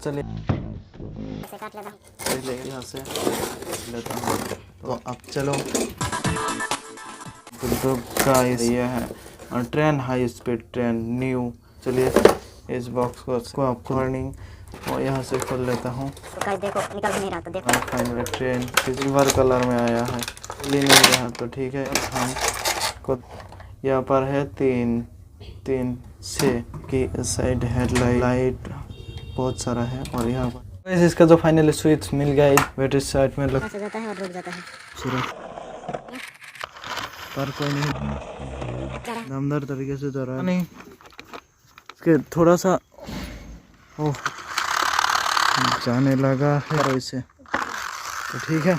चलिए पहले यहाँ से लेता हूँ। तो अब चलो का ये है और train high speed train new. चलिए इस बॉक्स को आप वार्निंग और यहाँ से खोल लेता हूँ। देखो निकल नहीं रहा था, देखो फाइनली ट्रेन सिल्वर कलर में आया है, नहीं रहा तो ठीक है। हम को यहाँ पर है 3 से की साइड हेडलाइट बहुत सारा है। और यहाँ पर इसका जो फाइनल स्विच मिल गया बैटरी साइड में लग जाता है और रुक जाता है पर कोई नहीं दमदार तरीके से जा रहा है। नहीं इसके थोड़ा सा जाने लगा है इसे तो ठीक है।